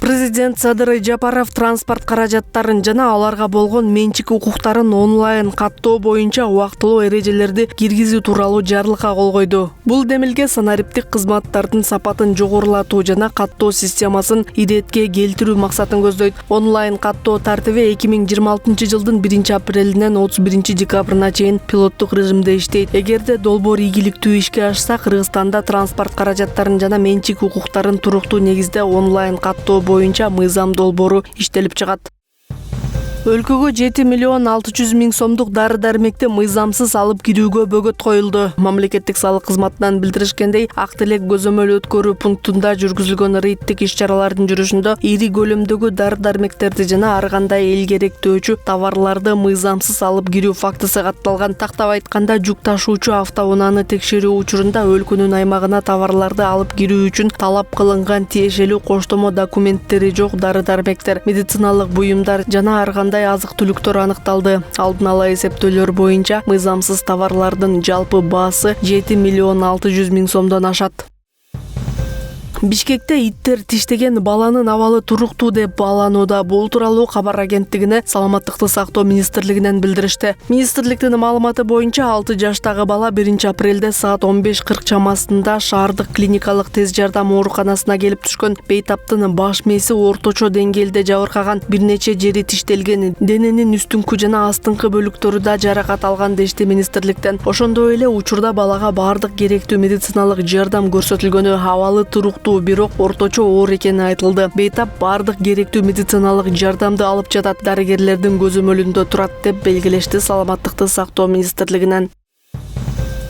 Президент Садыр Жапаров транспорт каражаттарын жана аларга болгон менчик укуктарын онлайн каттоо боюнча убактылуу эрежелерди киргизүү тууралуу жарлыкка кол койду. Бул демилге санариптик кызматтардын сапатын жогорулатуу жана каттоо системасын иретке келтирүү максатын көздөйт. Онлайн каттоо тартиби 2026 жылдын 1-апрелинен 31-декабрына чейин пилоттук режимде иштейт. Эгерде долбоор ийгиликтүү ишке ашса, Кыргызстанда транспорт каражаттарын жана менчик укуктарын туруктуу негизде онлайн каттоо боюнча мыйзам долбоору иштелип чыгат. Өлкөгө 7.600.000 сомдук дары-дармекти мыйзамсыз алып кирүүгө бөгөт коюлду. Мамлекеттик салык кызматынан билдиришкендей, Ак Тилек көзөмөл өткөрүү пунктунда жүргүзүлгөн рейдтик иш-чаралардын жүрүшүндө ири көлөмдөгү дары-дармектерди жана ар кандай эл керектөөчү товарларды мыйзамсыз алып кирүү фактысы катталган. Тактап айтканда, жүк ташуучу автоунааны текшерүү учурунда өлкөнүн аймагына товарларды алып кирүү үчүн талап кылынган тиешелүү коштомо документтери жок дары-дармектер, медициналык буюмдар жана ар кандай азык-түлүктөр аныкталды. Алдын ала эсептөөлөр боюнча мыйзамсыз товарлардын жалпы баасы 7.600.000 сомдон ашат. Бишкекте иттер тиштеген баланын абалы туруктуу деп бааланууда. Бул тууралуу кабар агенттигине Саламаттыкты сактоо министрлигинен билдиришти. Министрликтин маалыматы боюнча 6 жаштагы бала 1-апрелде саат 15:40 чамасында шаардык клиникалык тез жардам ооруканасына келип түшкөн. Бейтаптын баш мээси орточо деңгээлде жабыркаган, бир нече жери тиштелген, дененин үстүңкү жана астыңкы бөлүктөрү да жаракат алган дешти министрликтен. Ошондой эле учурда балага баардык керектүү медициналык жардам көрсөтүлгөнү, абалы туруктуу, бирок орточо оор экени айтылды. Бейтап баардык керектүү медициналык жардамды алып жатат, дарыгерлердин көзөмөлүндө турат деп белгилешти Саламаттыкты сактоо министрлигинен.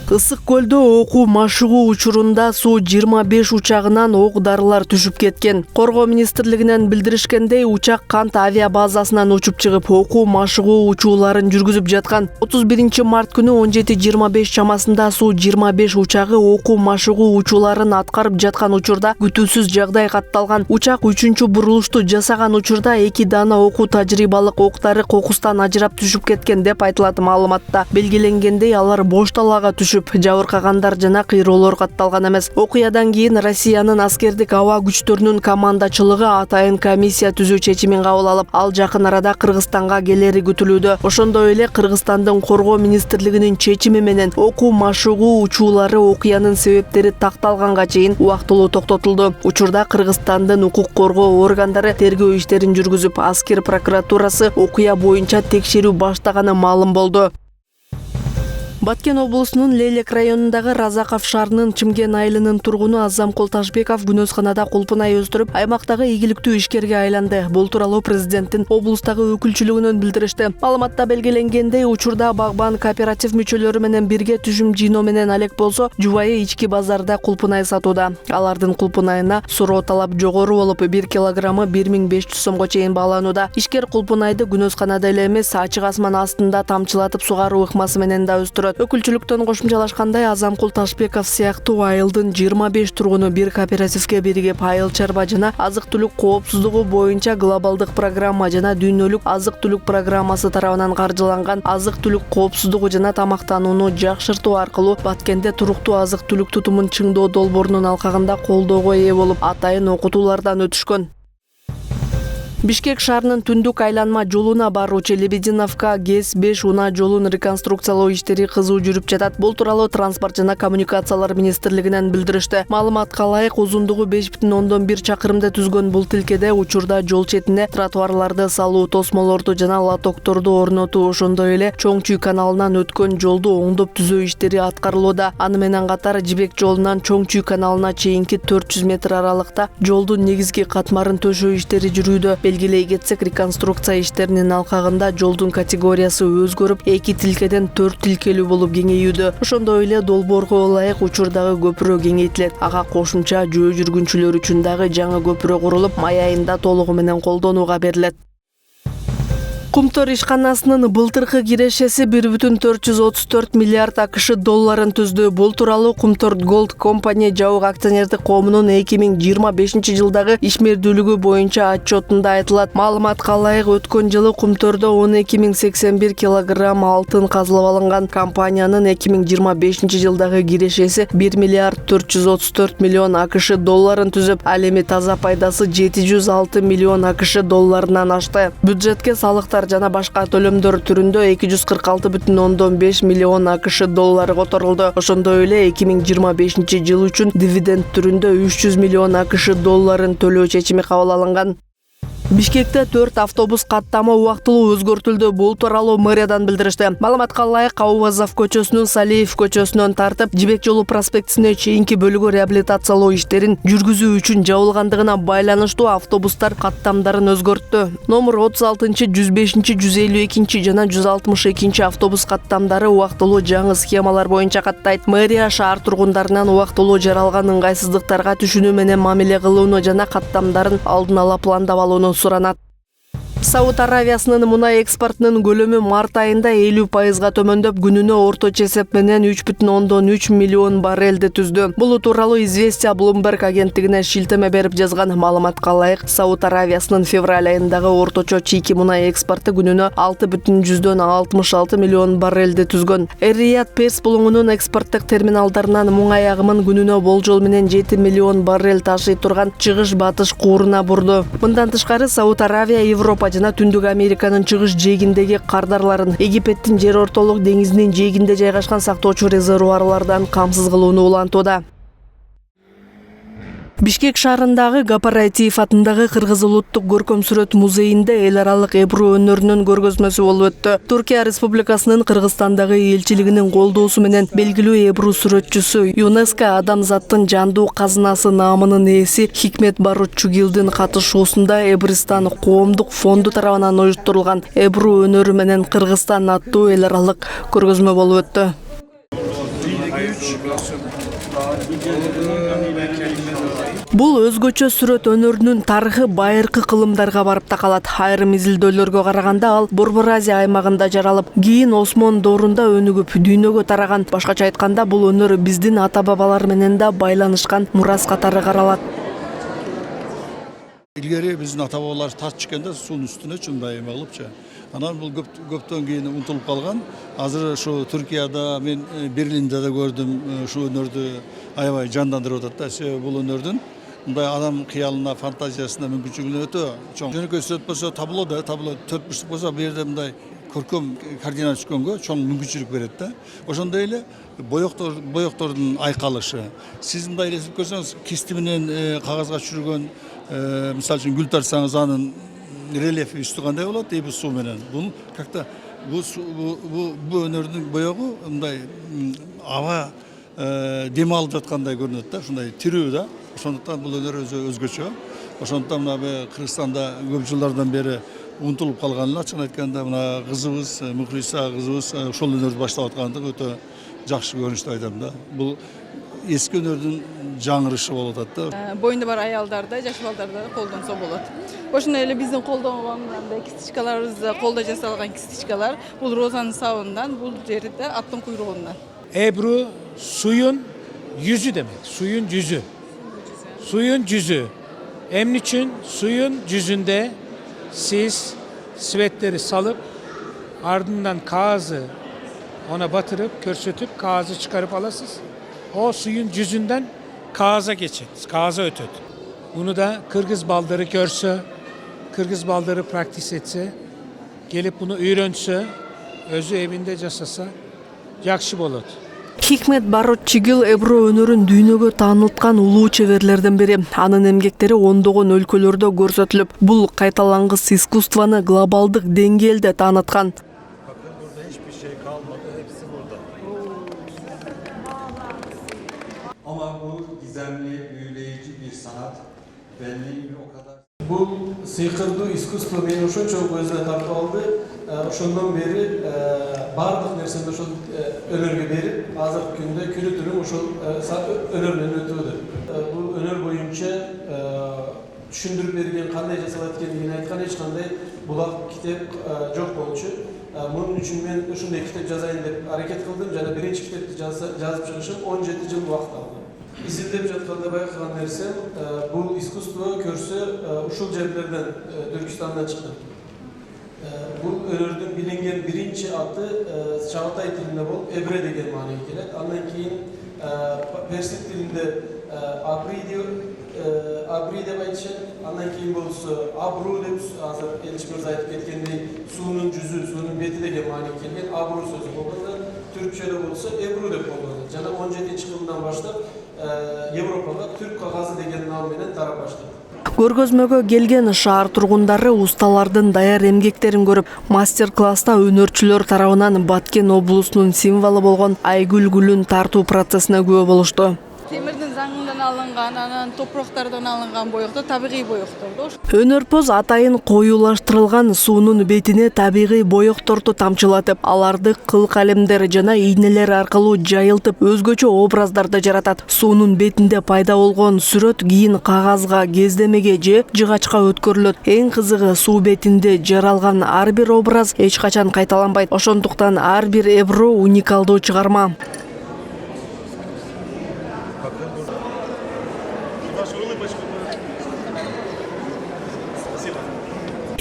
Ысык көлдө окуу машыгуу учурунда Су-25 учагынан ок дарылар түшүп кеткен. Коргоо министрлигинен билдиришкендей, учак Кант авиа базасынан учуп чыгып, окуу машыгуу учууларын жүргүзүп жаткан. 31 март күнү 17:25 чамасында Су-25 учагы окуу машыгуу учууларын аткарып жаткан учурда күтүүсүз жагдай катталган. Учак 3-чү бурулушту жасаган учурда 2 дана окуу тажрыйбалык октары кокустан ажырап түшүп кеткен деп айтылат маалыматта. Белгиленгендей, алар бош талаага түшүп, жабыркагандар жана кыйроолор катталган эмес. Окуядан кийин Россиянын аскердик аба күчтөрүнүн командачылыгы атайын комиссия түзүү чечимин кабыл алып, ал жакын арада Кыргызстанга келери күтүлүүдө. Ошондой эле Кыргызстандын коргоо министрлигинин чечими менен окуу машыгуу учуулары окуянын себептери такталганга чейин убактылуу токтотулду. Учурда Кыргызстандын укук коргоо органдары тергөө иштерин жүргүзүп, аскер прокуратурасы окуя боюнча текшерүү баштаганы маалым болду. Баткен облусунун Лелек районундагы Разаков шаарынын Чимген айылынын тургуну Азамкул Ташбеков күнөсканада кулпунай өстүрүп, аймактагы ийгиликтүү ишкерге айланды. Бул тууралуу президенттин облустагы өкүлчүлүгүнөн билдиришти. Маалыматта белгиленгендей, учурда багбан кооператив мүчөлөрү менен бирге түшүм жыйноо менен алек болсо, жубайы ички базарда кулпунай сатууда. Алардын кулпунайына суроо талап жогору болуп, 1 килограммы 1500 сомго чейин бааланууда. Ишкер кулпунайды күнөсканада эле эмес, ачык асман астында тамчылатып сугаруу ыкмасы менен да өстүрөт. Өкүлчүлүктөн кошумчалашкандай, Азамкул Ташбеков сыяктуу айылдын 25 тургуну бир кооперативге биригип, айыл чарба жана азык-түлүк коопсуздугу боюнча глобалдык программа жана дүйнөлүк азык-түлүк программасы тарабынан каржыланган азык-түлүк коопсуздугу жана тамактанууну жакшыртуу аркылуу Баткенде туруктуу азык-түлүк тутумун чыңдоо долбоорунун алкагында колдоого ээ болуп, атайын окутуулардан өтүшкөн. Бишкек шаарынын түндүк айланма жолуна баруучу Лебединовка ГЭС-5 унаа жолун реконструкциялоо иштери кызуу жүрүп жатат. Бул тууралуу транспорт жана коммуникациялар министрлигинен билдиришти. Маалыматка ылайык, узундугу 5,1 чакырымды түзгөн бул тилкеде учурда жол четине тротуарларды салуу, тосмолорду жана лотокторду орнотуу, ошондой эле Чоң Чүй каналынан өткөн жолду оңдоп түзөө иштери аткарылууда. Аны менен катар Жибек жолунан Чоң Чүй каналына чейинки 400 метр аралыкта жолдун негизги катмарын төшөө иштери жүрүүдө. Белгилей кетсек, реконструкция иштеринин алкагында жолдун категориясы өзгөрүп, 2 тилкеден 4 тилкелүү болуп кеңейүүдө. Ошондой эле долбоорго ылайык учурдагы көпүрө кеңейтилет. Ага кошумча жөө жүргүнчүлөр үчүн дагы жаңы көпүрө курулуп, май айында толугу менен колдонууга берилет. Кумтор ишканасынын былтыркы кирешеси 1,434 миллиард АКШ долларын түздү. Бул тууралуу Кумтор Голд компания жабык акционердик коомунун 2025 жылдагы ишмердүүлүгү боюнча отчетунда айтылат. Маалыматка ылайык өткөн жылы Кумтордо 12.081 килограмм алтын казылып алынган. Компаниянын 2025 жылдагы кирешеси 1 миллиард 434 миллион АКШ долларын түзүп, ал эми таза пайдасы 706 миллион АКШ долларынан ашты. Бюджетке салыктар жана башка төлөмдөр түрүндө 246,5 миллион АКШ доллары которулду. Ошондой эле 2025 жыл үчүн дивиденд түрүндө 300 миллион АКШ долларын төлөө чечими кабыл алынган. Бишкекте 4 автобус каттамы убактылуу өзгөртүлдү. Бул тууралуу мэриядан билдиришти. Маалыматка ылайык, Абубазов көчөсүнүн Салиев көчөсүнөн тартып, Жибек жолу проспектисине чейинки бөлүгү реабилитациялоо иштерин жүргүзүү үчүн жабылгандыгына байланыштуу автобустар каттамдарын өзгөрттү. Номер 36, 105, 152 жана 162 автобус каттамдары убактылуу жаңы схемалар боюнча каттайт. Мэрия шаар тургундарынан убактылуу жаралган ыңгайсыздыктарга түшүнүү менен мамиле кылууну жана каттамдарын алдын ала пландап алууну суранат. Сауд Аравиясынын мунай экспортунун көлөмү март айында 50%га төмөндөп, күнүнө орточо эсеп менен 3,3 миллион баррелди түздү. Бул тууралуу Известия Bloomberg агенттигине шилтеме берип жазган. Маалыматка ылайык, Сауд Аравиясынын февраль айындагы орточо чийки мунай экспорту күнүнө 6,66 миллион баррелди түзгөн. Эр-Рияд Перс булуңунун экспорттук терминалдарынан муңай агымын күнүнө болжол менен 7 миллион баррель ташый турган чыгыш-батыш кууруна бурду. Мындан тышкары Сауд Аравия Европа жана Түндүк Американын чыгыш жээгиндеги кардарларын Египеттин жер ортолук деңизинин жээгинде жайгашкан сактоочу резервуарлардан камсыз кылууну улантууда. Бишкек шаарындагы Гапараев атындагы Кыргыз улуттук көркөм сүрөт музейинде эл аралык эбру өнөрүнүн көргөзмөсү болуп өттү. Түркия Республикасынын Кыргызстандагы элчилигинин колдоосу менен белгилүү эбру сүрөтчүсү, ЮНЕСКО адамзаттын жандуу казынасы наамынын ээси Хикмет Барутчугилдин катышуусунда Эбристан коомдук фонду тарабынан уюштурулган эбру өнөрү менен Кыргызстан аттуу эл аралык көргөзмө болуп өттү. Бул өзгөчө сүрөт өнөрүнүн тарыхы байыркы кылымдарга барып такалат. Айрым изилдөөлөргө караганда ал Борбор Азия аймагында жаралып, кийин Осмон доорунда өнүгүп, дүйнөгө тараган. Башкача айтканда, бул өнөр биздин ата-бабалар менен да байланышкан мурас катары каралат. Илгери биздин ата-бабалар таш чыкканда суунун үстүнө чундай кылыпчы. Анан бул көптөн кийин унутулуп калган. Азыр ушу Түркияда, мен Берлинде да көрдүм, ушу өнөрдү аябай жандандырып атат да. Себеби бул өнөрдүн мындай адам кыялына, фантазиясына мүмкүнчүлүгү өтө чоң. Жөнөкөй сүрөт болсо, табло 4 бурчтук болсо, бу жерде мындай көркөм картина түшкөнгө чоң мүмкүнчүлүк берет да. Ошондой эле боектордун айкалышы. Сиз мындай элестип көрсөңүз, кисти менен кагазга түшүргөн, мисалы үчүн гүл тартсаңыз, анын рельефи үстү кандай болот, бул суу менен. Бул как-то бул өнөрдүн боегу мындай аба дем алып жаткандай көрүнөт да, ушундай тирүү да. Ошондуктан бул өнөр өзгөчө. Ошондуктан мына Кыргызстанда көп жылдардан бери унутулуп калганын ачыгын айтканда, мына кызыбыз, Мухриса кызыбыз ошол өнөрдү баштап аткандыгы өтө жакшы көрүнүш деп айтам да. Бул эски өнөрдүн жаңырышы болуп атат да. Боюнда бар аялдарда, жаш балдарда колдонсо болот. Ошондой эле биздин колдонгондой кистичкаларыбызда колдо жасалган кистичкалар, бул розанын сабынан, бул жерде аттын куйругундан. Ebru suyun yüzü demek. Suyun yüzü. Suyun yüzü. Emni için suyun yüzünde siz sivetleri salıp ardından kağızı ona batırıp, körsötüp kağızı çıkarıp alasınız. O suyun yüzünden kağıza geçin. Kağıza ötüt. Bunu da Kırgız baldarı görse, Kırgız baldarı praktis etse, gelip bunu öğrense, özü evinde jasasa, yakşı bolot. Хикмет Барутчугил эбру өнөрүн дүйнөгө таанылткан улуу чеберлерден бири. Анын эмгектери ондогон өлкөлөрдө көрсөтүлүп, бул кайталангыс искусствону глобалдык деңгээлде тааныткан. Ama bu gizemli, büyüleyici bir sanat. Benliğimi o kadar... Bu sıyqırdı iskustvo meni ошончо көзүнө тартып алды. Ошондон бери бардык нерсени ошол өнөргө берип, азыркы күндө күнү түнү ошол өнөр менен өтүүдө. Бул өнөр боюнча түшүндүрүп берген, кандай жасалат экендигин айткан, эч кандай bulak kitap çok bolçu. Bunun için ben şunday kitap yazayın dep hareket kıldım. Jana birinci kitapты жазып чыгышым 17 жыл вакыт алды. İzlep жатканда байкаган нерсем, bu искусство көрсө ушул жерлерден Türkistan'dan çıktı. Bu önürdün bilingen birinci adı Çağatay dilinde bol Ebre degen manaya gelet. Andan keyin Persik dilinde Abri dep aytышат. Andan keyin bolsa Abru dep azыр Elçi Mirza aytып кеткендей суунун жүзү, суунун бети деген маанага келген Abru сөзү болгондо түркчөдө болсо Ebru деп болгон. Жана 17-жылдан баштап Европага түрк кагазы деген нам менен тарап баштады. Көргөзмөгө келген шаар тургундары усталардын даяр эмгектерин көрүп, мастер-класста өнөрчүлөр тарабынан Баткен облусунун символу болгон айгүл гүлүн тартуу процессине күбө болушту. Темирдин заңынан алынган, анан топурактардан алынган боектор, табигый боекторду. Өнөрпөз атайын коюлаштырылган суунун бетине табигый боекторду тамчылатып, аларды кыл калемдер жана ийнелер аркылуу жайылтып, өзгөчө образдарды жаратат. Суунун бетинде пайда болгон сүрөт кийин кагазга, кездемеге же жыгачка өткөрүлөт. Эң кызыгы суу бетинде жаралган ар бир образ эч качан кайталанбайт. Ошондуктан ар бир Ebru уникалдуу чыгарма.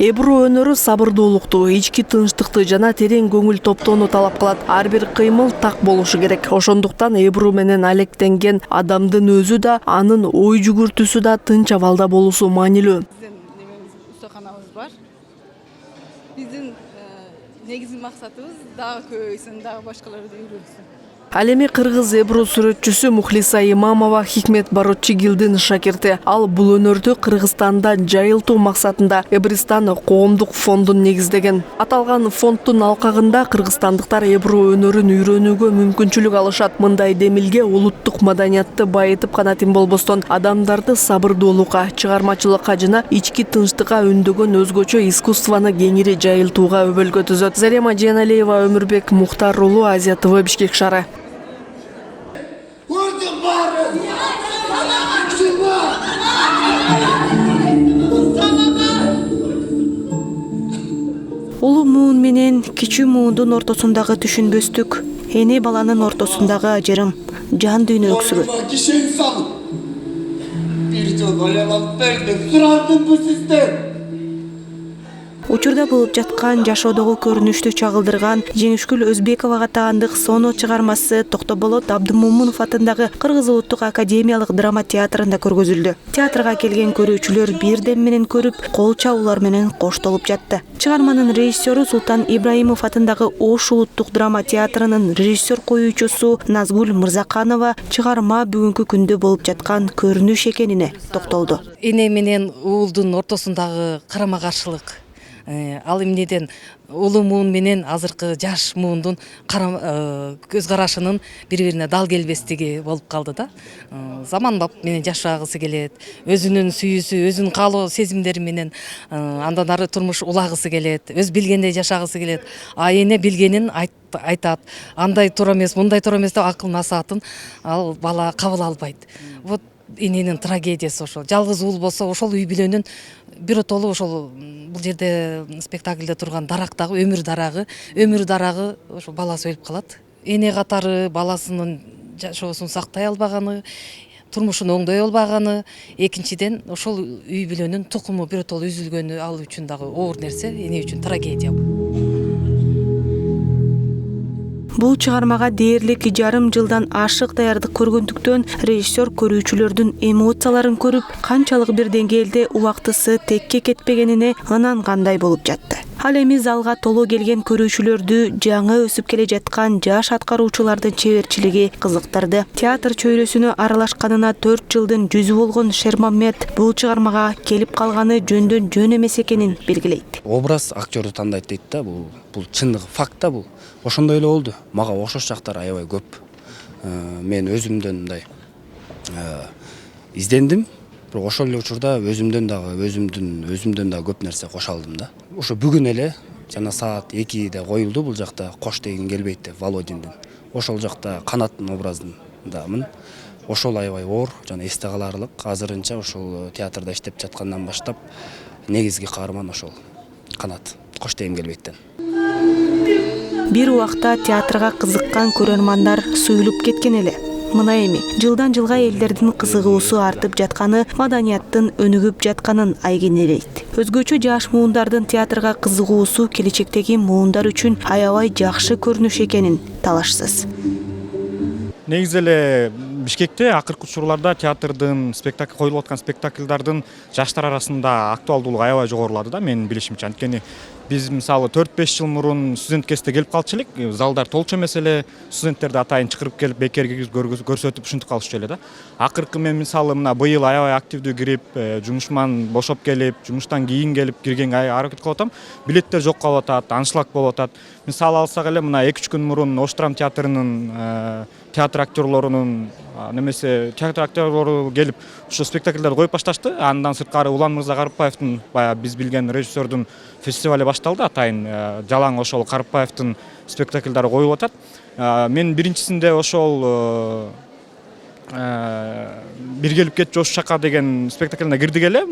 Ebru өнөрү сабырдуулукту, ички тынчтыкты жана терең көңүл топтоону талап кылат. Ар бир кыймыл так болушу керек. Ошондуктан Ebru менен алектенген адамдын өзү да, анын ой жүгүртүүсү да тынч абалда болуусу маанилүү. Биздин устаханабыз бар. Биздин негизги максатыбыз дагы көбөйсүн, дагы башкаларды үйрөнсүн. Ал эми кыргыз Ebru сүрөтчүсү Мухлиса Имамова Хикмет Баротчигилдин шакирти. Ал бул өнөрдү Кыргызстанда жайылтуу максатында Эбристан коомдук фондун негиздеген. Аталган фонддун алкагында кыргызстандыктар Ebru өнөрүн үйрөнүүгө мүмкүнчүлүк алышат. Мындай демилге улуттук маданиятты байытып гана тим болбостон, адамдарды сабырдуулукка, чыгармачылыкка жана ички тынчтыкка үндөгөн өзгөчө искусствону кеңири жайылтууга өбөлгө түзөт. Зарема Женалиева, Өмүрбек Мухтар уулу, Азия ТВ, Бишкек шаары. Улуу муун менен кичүү муундун ортосундагы түшүнбөстүк, эне баланын ортосундагы ажырым, жан дүйнө өксүгү. Bir жолго аялап бердим, сурардым бу сизден. Учурда болуп жаткан жашоодогу көрүнүштү чагылдырган Жеңишгүл Өзбековага таандык соно чыгармасы Токтоболот Абдымомунов атындагы Кыргыз Улуттук Академиялык драма театрында көргөзүлдү. Театрга келген көрүүчүлөр бир дем менен көрүп, кол чабуулар менен коштолуп жатты. Чыгарманын режиссеру Султан Ибраимов атындагы Ош Улуттук драма театрынын режиссер коюучусу Назгүл Мырзаканова чыгарма бүгүнкү күндө болуп жаткан көрүнүш экенине токтолду. Эне менен уулдун ортосундагы карама каршылык, ал эмнеден улуу муун менен азыркы жаш муундун көз карашынын бири-бирине дал келбестиги болуп калды да. Заманбап менен жашагысы келет, өзүнүн сүйүүсү, өзүнүн каалоо сезимдери менен андан ары турмуш улагысы келет, өз билгендей жашагысы келет. А эне билгенин айтат, андай туура эмес, мындай туура эмес деп акыл насаатын ал бала кабыл албайт. Вот эненин трагедиясы ошол. Жалгыз уул болсо ошол үй бүлөнүн биротолу ошол бул жерде спектакльде турган дарактагы өмүр дарагы ошо баласы өлүп калат. Эне катары баласынын жашоосун сактай албаганы, турмушун оңдой албаганы, экинчиден ошол үй бүлөнүн тукуму биротолу үзүлгөнү ал үчүн дагы оор нерсе, эне үчүн трагедия. Бул чыгармага дээрлик жарым жылдан ашык даярдык көргөндүктөн режиссер көрүүчүлөрдүн эмоцияларын көрүп, канчалык бир деңгээлде убактысы текке кетпегенине ынангандай болуп жатты. Ал эми залга толуу келген көрүүчүлөрдү жаңы өсүп келе жаткан жаш аткаруучулардын чеберчилиги кызыктырды. Театр чөйрөсүнө аралашканына 4 жылдын жүзү болгон Шермамет бул чыгармага келип калганы жөндөн жөн эмес экенин белгилейт. Образ актёрду тандайт дейт да, бул чындыгы, факт да бул. Ошондой эле болду. Мага окшош жактар аябай көп. Мен өзүмдөн мындай издендим. Бирок ошол эле учурда өзүмдөн дагы көп нерсе кошо алдым да. Ошо бүгүн эле жана саат 2-де коюлду бул жакта кош деген келбейт деп Володиндин. Ошол жакта канаттын образындамын. Ошол аябай оор жана эсте каларлык. Азырынча ошол театрда иштеп жаткандан баштап негизги каарман ошол канат. Кош дегим келбейттен. Бир убакта театрга кызыккан көрөрмандар суюлуп кеткен эле. Мына эми жылдан жылга элдердин кызыгуусу артып жатканы, маданияттын өнүгүп жатканын айгинелейт. Өзгөчө жаш муундардын театрга кызыгуусу келечектеги муундар үчүн аябай жакшы көрүнүш экенин талашсыз. Негизи эле Бишкекте акыркы учурларда театрдын коюлуп аткан спектакльдардын жаштар арасында актуалдуулугу аябай жогорулады да, менин билишимче. Анткени биз мисалы 4-5 жыл мурун студент кезде келип калчу элек, залдар толчу эмес эле, студенттерди атайын чакырып келип бекерге көрсөтүп ушинтип калышчу эле да. Акыркы мен мисалы мына быйыл аябай активдүү кирип, жумушман бошоп келип, жумуштан кийин келип киргенге аракет кылып атам. Билеттер жок калып атат, аншлаг болуп атат. Мисалы алсак эле мына 2-3 күн мурун Ош драма театрынын театр актерлорунун немесе театр актерлору келип ушу спектакльдерди коюп башташты. Андан сырткары Улан Мырза Карыпбаевдин баягы биз билген режиссердун фестивали башталды. Атайын жалаң ошол Карыпбаевдин спектакльдери коюлуп атат. Мен биринчисинде ошол бир келип кетчү Ош жака деген спектакльне кирдик эле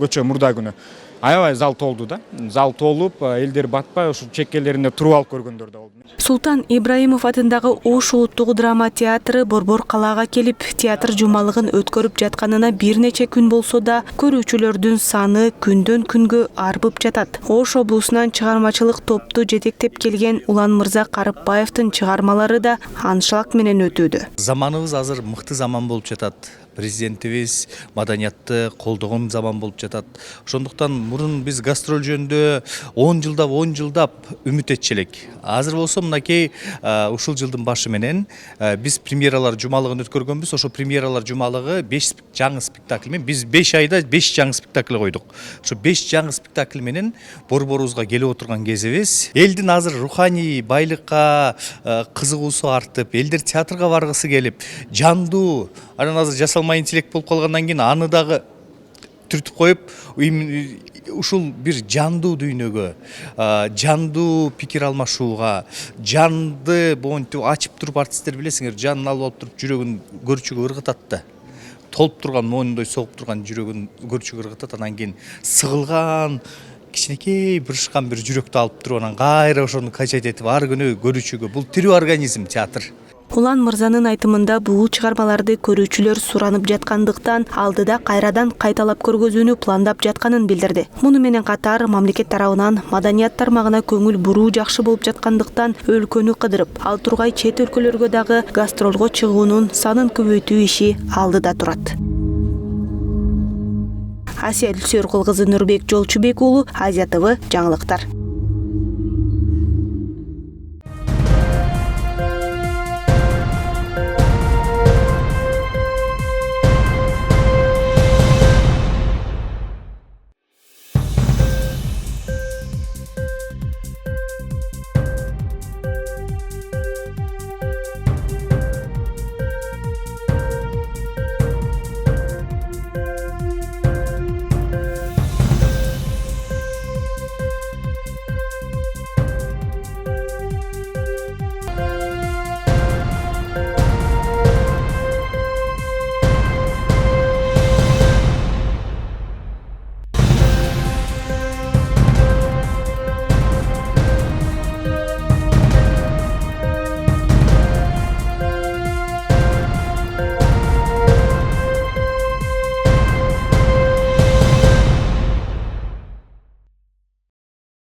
көчө мурда күнү. Аябай зал толду да. Зал толуп, элдер батпай ушу чеккелеринде туруп алып көргөндөр да болду. Султан Ибраимов атындагы Ош улуттук драма театры Борбор калаага келип, театр жумалыгын өткөрүп жатканына бир нече күн болсо да, көрүүчүлөрдүн саны күндөн күнгө арбып жатат. Ош облусунан чыгармачылык топту жетектеп келген Улан Мырза Карыпбаевдин чыгармалары да аншлаг менен өтүүдө. Заманыбыз азыр мыкты заман болуп жатат. Президентибиз маданиятты колдогон заман болуп жатат. Ошондуктан мурун биз гастроль жөнүндө 10 жылдап үмүт этчү элек. Азыр болсо мынакей ушул жылдын башы менен биз премьералар жумалыгын өткөргөнбүз. Ошо премьералар жумалыгы 5 жаңы спектакль менен биз 5 айда 5 жаңы спектакль койдук. Ошо 5 жаңы спектакль менен борборубузга келип отурган кезибиз. Элдин азыр руханий байлыкка кызыгуусу артып, элдер театрга баргысы келип, жандуу, анан азыр жасалмай интеллект болуп калгандан кийин аны дагы түртүп коюп, ушул бир жандуу дүйнөгө, жандуу пикир алмашууга, жанды монтип ачып туруп артисттер билесиңер, жанын алып алып туруп жүрөгүн көрүүчүгө ыргытат да. Толуп турган моюндай согуп турган жүрөгүн көрүүчүгө ыргытат, анан кийин сыгылган кичинекей бырышкан бир жүрөктү алып туруп анан кайра ошону качать этип ар күнү көрүүчүгө, бул тирүү организм театр. Улан Мырзанын айтымында бул чыгармаларды көрүүчүлөр суранып жаткандыктан алдыда кайрадан кайталап көргөзүүнү пландап жатканын билдирди. Муну менен катар мамлекет тарабынан маданият тармагына көңүл буруу жакшы болуп жаткандыктан өлкөнү кыдырып, ал тургай чет өлкөлөргө дагы гастролго чыгуунун санын көбөйтүү иши алдыда турат. Асия Үлсөркул кызы, Нурбек Жолчубек уулу, Азия ТV жаңылыктар.